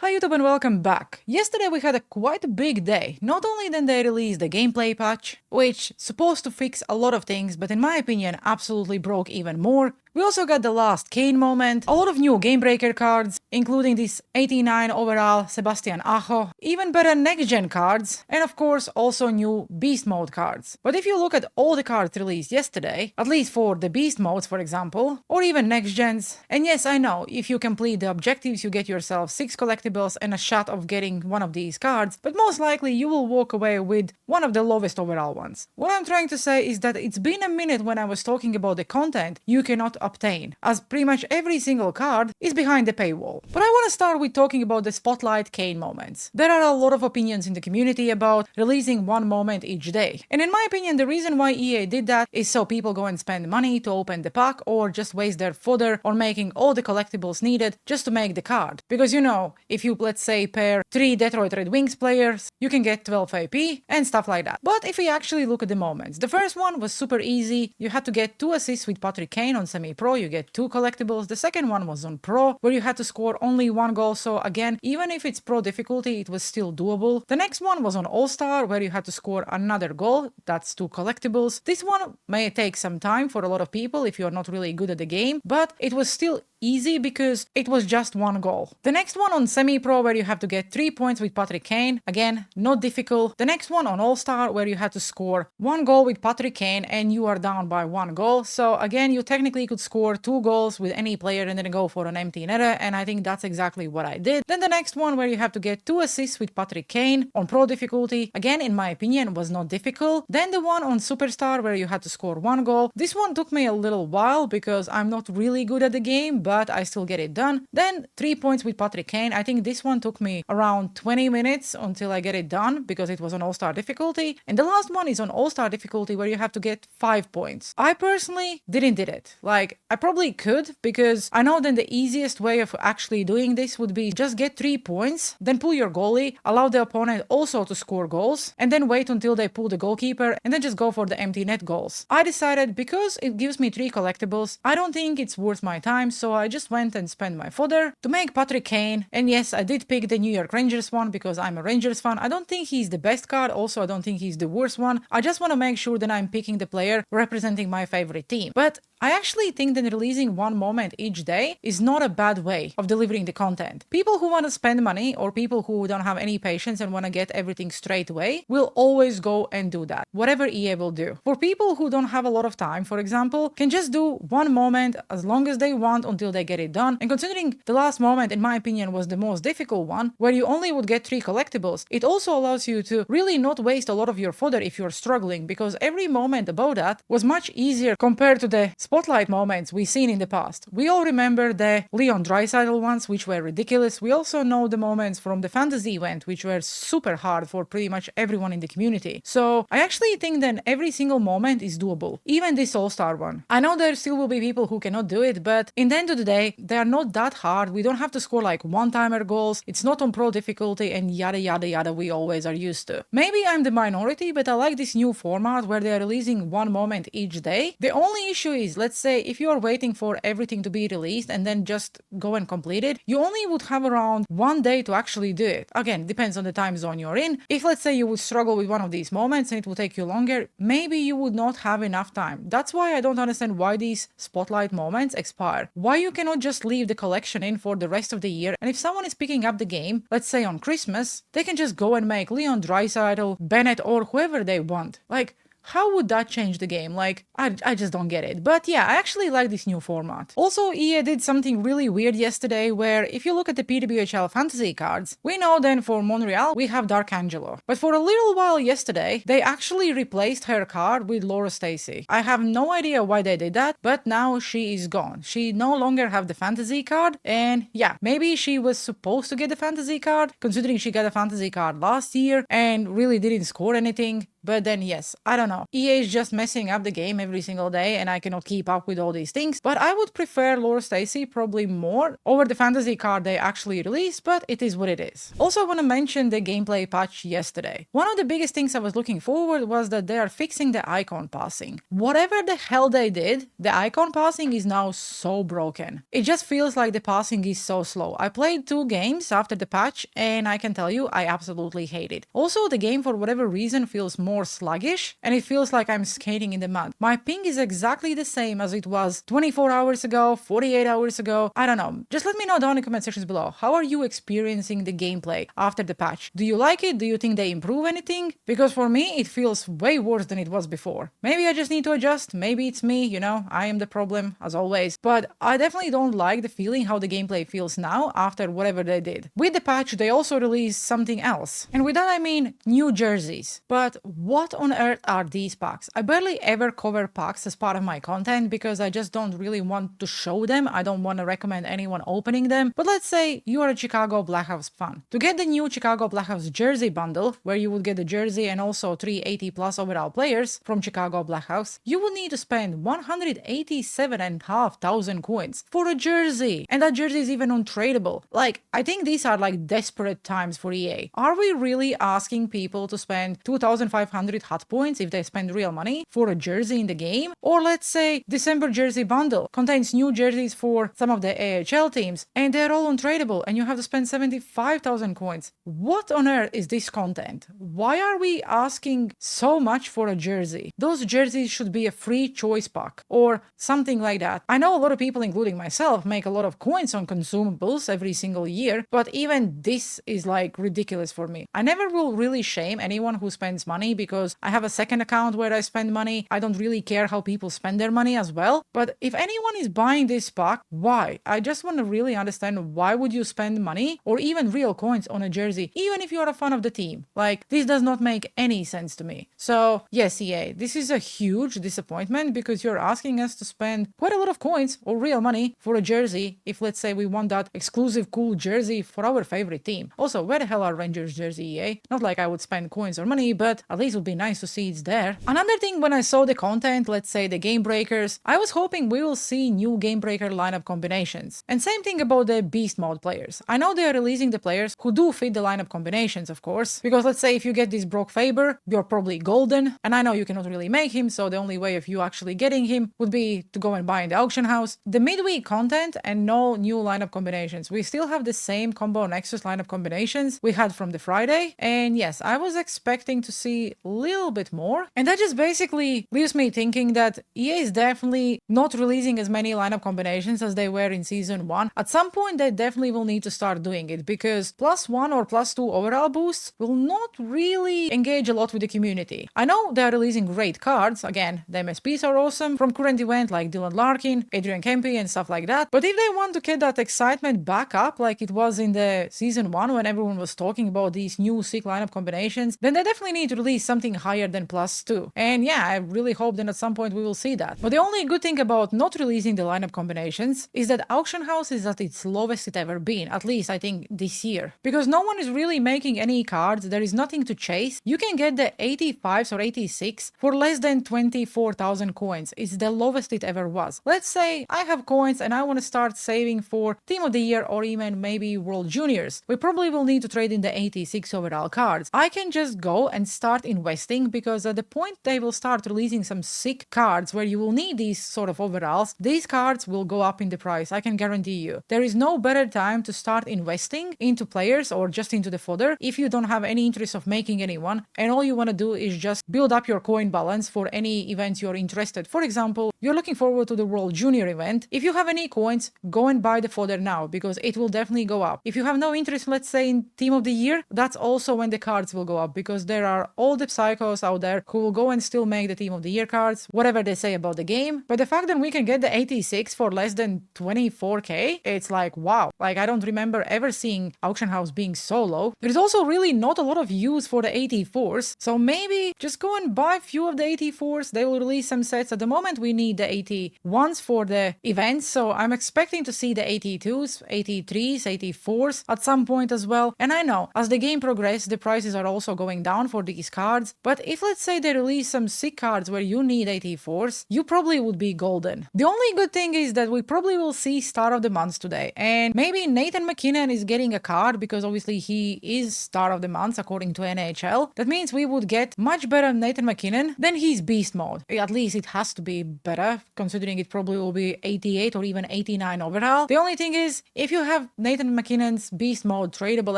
Hi YouTube and welcome back. Yesterday we had a quite big day. Not only then they released the gameplay patch, which supposed to fix a lot of things, but in my opinion absolutely broke even more. We also got the last Kane moment, a lot of new game breaker cards, including this 89 overall Sebastian Aho, even better next gen cards, and of course also new beast mode cards. But if you look at all the cards released yesterday, at least for the beast modes for example, or even next gens, and yes I know, if you complete the objectives you get yourself 6 collectibles and a shot of getting one of these cards, but most likely you will walk away with one of the lowest overall ones. What I'm trying to say is that it's been a minute when I was talking about the content you cannot obtain, as pretty much every single card is behind the paywall. But I want to start with talking about the Spotlight Kane moments. There are a lot of opinions in the community about releasing one moment each day, and in my opinion the reason why EA did that is so people go and spend money to open the pack or just waste their fodder on making all the collectibles needed just to make the card. Because you know, if you let's say pair 3 Detroit Red Wings players, you can get 12 AP and stuff like that. But if we actually look at the moments, the first one was super easy. You had to get 2 assists with Patrick Kane on semi-pro, you get 2 collectibles. The second one was on pro, where you had to score only 1 goal, so again, even if it's pro difficulty, it was still doable. The next one was on All-Star, where you had to score another goal, that's 2 collectibles. This one may take some time for a lot of people if you're not really good at the game, but it was still easy because it was just 1 goal. The next one on semi-pro, where you have to get 3 points with Patrick Kane, again, not difficult. The next one on All-Star, where you had to score 1 goal with Patrick Kane and you are down by 1 goal, so again, you technically could score 2 goals with any player and then go for an empty netter, and I think that's exactly what I did. Then the next one, where you have to get 2 assists with Patrick Kane on pro difficulty, again, in my opinion, was not difficult. Then the one on Superstar, where you had to score 1 goal. This one took me a little while because I'm not really good at the game, but I still get it done. Then 3 points with Patrick Kane. I think this one took me around 20 minutes until I get it done because it was on All-Star difficulty. And the last one is on All-Star difficulty, where you have to get 5 points. I personally didn't did it. Like, I probably could, because I know then the easiest way of actually doing this would be just get 3 points, then pull your goalie, allow the opponent also to score goals, and then wait until they pull the goalkeeper, and then just go for the empty net goals. I decided because it gives me 3 collectibles, I don't think it's worth my time, so I just went and spent my fodder to make Patrick Kane. And yes, I did pick the New York Rangers one because I'm a Rangers fan. I don't think he's the best card, also I don't think he's the worst one. I just want to make sure that I'm picking the player representing my favorite team. But I actually think that releasing one moment each day is not a bad way of delivering the content. People who want to spend money or people who don't have any patience and want to get everything straight away will always go and do that, whatever EA will do. For people who don't have a lot of time, for example, can just do one moment as long as they want until they get it done. And considering the last moment, in my opinion, was the most difficult one, where you only would get 3 collectibles, it also allows you to really not waste a lot of your fodder if you're struggling, because every moment above that was much easier compared to the Spotlight moments we've seen in the past. We all remember the Leon Draisaitl ones, which were ridiculous. We also know the moments from the fantasy event, which were super hard for pretty much everyone in the community. So I actually think that every single moment is doable, even this All-Star one. I know there still will be people who cannot do it, but in the end of the day, they are not that hard. We don't have to score like one-timer goals. It's not on pro difficulty and yada yada yada we always are used to. Maybe I'm the minority, but I like this new format where they are releasing one moment each day. The only issue is, let's say if you are waiting for everything to be released and then just go and complete it, you only would have around 1 day to actually do it. Again, depends on the time zone you're in. If let's say you would struggle with one of these moments and it will take you longer, maybe you would not have enough time. That's why I don't understand why these Spotlight moments expire. Why you cannot just leave the collection in for the rest of the year, and if someone is picking up the game, let's say on Christmas, they can just go and make Leon Draisaitl, Bennett, or whoever they want. Like, how would that change the game? Like, I just don't get it. But yeah, I actually like this new format. Also, EA did something really weird yesterday where if you look at the PWHL fantasy cards, we know then for Montreal we have Dark Angelo. But for a little while yesterday, they actually replaced her card with Laura Stacey. I have no idea why they did that, but now she is gone. She no longer have the fantasy card, and yeah, maybe she was supposed to get the fantasy card, considering she got a fantasy card last year and really didn't score anything. But then yes, I don't know. EA is just messing up the game every single day and I cannot keep up with all these things. But I would prefer Laura Stacy probably more over the fantasy card they actually released, but it is what it is. Also, I want to mention the gameplay patch yesterday. One of the biggest things I was looking forward was that they are fixing the icon passing. Whatever the hell they did, the icon passing is now so broken. It just feels like the passing is so slow. I played 2 games after the patch and I can tell you I absolutely hate it. Also, the game for whatever reason feels more sluggish and it feels like I'm skating in the mud. My ping is exactly the same as it was 24 hours ago, 48 hours ago. I don't know. Just let me know down in the comment sections below. How are you experiencing the gameplay after the patch? Do you like it? Do you think they improve anything? Because for me, it feels way worse than it was before. Maybe I just need to adjust. Maybe it's me, you know, I am the problem as always. But I definitely don't like the feeling how the gameplay feels now after whatever they did. With the patch, they also released something else. And with that, I mean new jerseys. But what on earth are these packs? I barely ever cover packs as part of my content because I just don't really want to show them. I don't want to recommend anyone opening them. But let's say you are a Chicago Blackhawks fan. To get the new Chicago Blackhawks jersey bundle, where you would get the jersey and also 380 plus overall players from Chicago Blackhawks, you would need to spend 187,500 coins for a jersey. And that jersey is even untradeable. Like, I think these are like desperate times for EA. Are we really asking people to spend 2,500 hot points if they spend real money for a jersey in the game? Or let's say December jersey bundle contains new jerseys for some of the IIHL teams and they're all untradeable and you have to spend 75,000 coins. What on earth is this content? Why are we asking so much for a jersey? Those jerseys should be a free choice pack or something like that. I know a lot of people, including myself, make a lot of coins on consumables every single year, but even this is like ridiculous for me. I never will really shame anyone who spends money because I have a second account where I spend money. I don't really care how people spend their money as well. But if anyone is buying this pack, why? I just want to really understand why would you spend money or even real coins on a jersey, even if you're a fan of the team. Like, this does not make any sense to me. So yes, EA, this is a huge disappointment because you're asking us to spend quite a lot of coins or real money for a jersey if, let's say, we want that exclusive cool jersey for our favorite team. Also, where the hell are Rangers jersey, EA? Not like I would spend coins or money, but at least it would be nice to see it's there. Another thing, when I saw the content, let's say the game breakers, I was hoping we will see new game breaker lineup combinations. And same thing about the beast mode players. I know they are releasing the players who do fit the lineup combinations, of course, because let's say if you get this Brock Faber, you're probably golden, and I know you cannot really make him, so the only way of you actually getting him would be to go and buy in the auction house. The midweek content and no new lineup combinations. We still have the same combo Nexus lineup combinations we had from the Friday, and yes, I was expecting to see a little bit more, and that just basically leaves me thinking that EA is definitely not releasing as many lineup combinations as they were in Season 1. At some point, they definitely will need to start doing it because +1 or +2 overall boosts will not really engage a lot with the community. I know they are releasing great cards, again, the MSPs are awesome from current event like Dylan Larkin, Adrian Kempe and stuff like that, but if they want to get that excitement back up like it was in the Season 1 when everyone was talking about these new sick lineup combinations, then they definitely need to release something higher than +2. And yeah, I really hope that at some point we will see that. But the only good thing about not releasing the lineup combinations is that auction house is at its lowest it ever been, at least I think this year. Because no one is really making any cards, there is nothing to chase. You can get the 85s or 86 for less than 24,000 coins. It's the lowest it ever was. Let's say I have coins and I want to start saving for Team of the Year or even maybe World Juniors. We probably will need to trade in the 86 overall cards. I can just go and start investing because at the point they will start releasing some sick cards where you will need these sort of overalls, these cards will go up in the price, I can guarantee you. There is no better time to start investing into players or just into the fodder if you don't have any interest of making anyone and all you want to do is just build up your coin balance for any events you're interested. For example, you're looking forward to the World Junior event. If you have any coins, go and buy the fodder now because it will definitely go up. If you have no interest, let's say in Team of the Year, that's also when the cards will go up because there are all the psychos out there who will go and still make the Team of the Year cards, whatever they say about the game. But the fact that we can get the 86 for less than 24k, it's like, wow. Like, I don't remember ever seeing auction house being so low. There's also really not a lot of use for the 84s, so maybe just go and buy a few of the 84s. They will release some sets. At the moment, we need the 81s for the events, so I'm expecting to see the 82s, 83s, 84s at some point as well. And I know, as the game progresses, the prices are also going down for these cards. cards, but if let's say they release some sick cards where you need 84s, you probably would be golden. The only good thing is that we probably will see Star of the Month today, and maybe Nathan McKinnon is getting a card because obviously he is Star of the Month according to NHL. That means we would get much better Nathan McKinnon than his Beast mode. At least it has to be better, considering it probably will be 88 or even 89 overall. The only thing is, if you have Nathan McKinnon's Beast mode tradable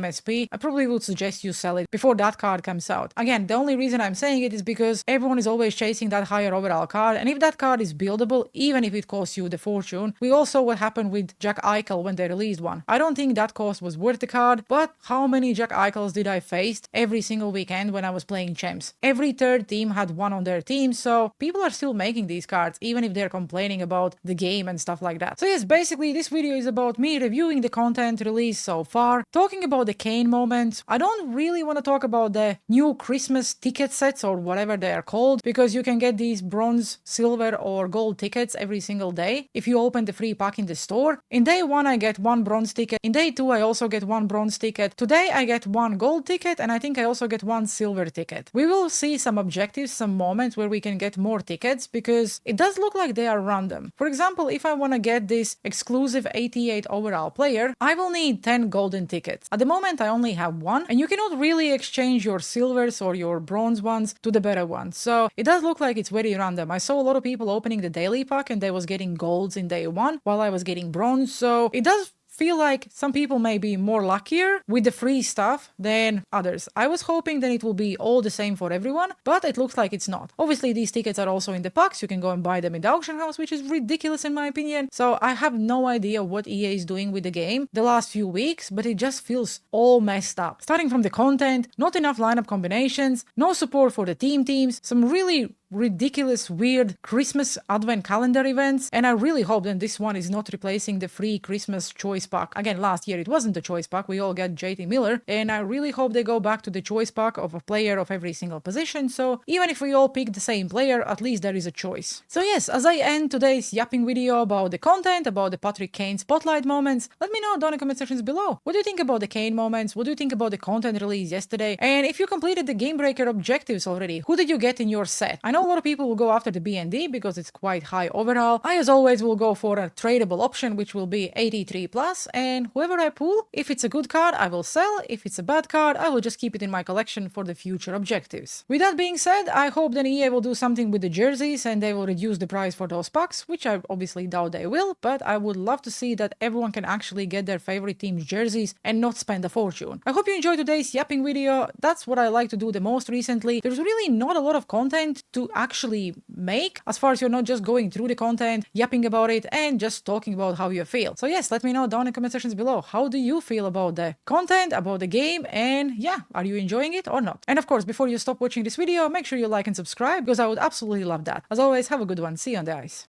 MSP, I probably would suggest you sell it before that card comes out. Again, the only reason I'm saying it is because everyone is always chasing that higher overall card, and if that card is buildable, even if it costs you the fortune, we all saw what happened with Jack Eichel when they released one. I don't think that cost was worth the card, but how many Jack Eichels did I face every single weekend when I was playing Champs? Every third team had one on their team, so people are still making these cards, even if they're complaining about the game and stuff like that. So yes, basically this video is about me reviewing the content released so far, talking about the Kane moments. I don't really want to talk about the new Christmas ticket sets or whatever they are called, because you can get these bronze, silver or gold tickets every single day if you open the free pack in the store. In day 1 I get 1 bronze ticket, in day 2 I also get 1 bronze ticket, today I get 1 gold ticket, and I think I also get 1 silver ticket. We will see some objectives, some moments where we can get more tickets, because it does look like they are random. For example, if I want to get this exclusive 88 overall player, I will need 10 golden tickets. At the moment I only have 1, and you cannot really exchange your silvers or your bronze ones to the better ones, so it does look like it's very random. I saw a lot of people opening the daily pack and they was getting golds in day 1 while I was getting bronze, so it does feel like some people may be more luckier with the free stuff than others. I was hoping that it will be all the same for everyone, but it looks like it's not. Obviously these tickets are also in the packs, you can go and buy them in the auction house, which is ridiculous in my opinion. So I have no idea what EA is doing with the game the last few weeks, but it just feels all messed up. Starting from the content, not enough lineup combinations, no support for the teams, some really ridiculous, weird Christmas advent calendar events, and I really hope that this one is not replacing the free Christmas choice pack. Again, last year it wasn't the choice pack, we all got JT Miller, and I really hope they go back to the choice pack of a player of every single position, so even if we all pick the same player, at least there is a choice. So yes, as I end today's yapping video about the content, about the Patrick Kane spotlight moments, let me know down in the comment sections below. What do you think about the Kane moments? What do you think about the content released yesterday? And if you completed the game breaker objectives already, who did you get in your set? I know a lot of people will go after the BND because it's quite high overall. I, as always, will go for a tradable option, which will be 83 plus, and whoever I pull, if it's a good card, I will sell. If it's a bad card, I will just keep it in my collection for the future objectives. With that being said, I hope that EA will do something with the jerseys and they will reduce the price for those packs, which I obviously doubt they will, but I would love to see that everyone can actually get their favorite team's jerseys and not spend a fortune. I hope you enjoyed today's yapping video. That's what I like to do the most recently. There's really not a lot of content to actually make, as far as you're not just going through the content, yapping about it, and just talking about how you feel. So yes, let me know down in the comment sections below. How do you feel about the content, about the game, and yeah, are you enjoying it or not? And of course, before you stop watching this video, make sure you like and subscribe, because I would absolutely love that. As always, have a good one. See you on the ice.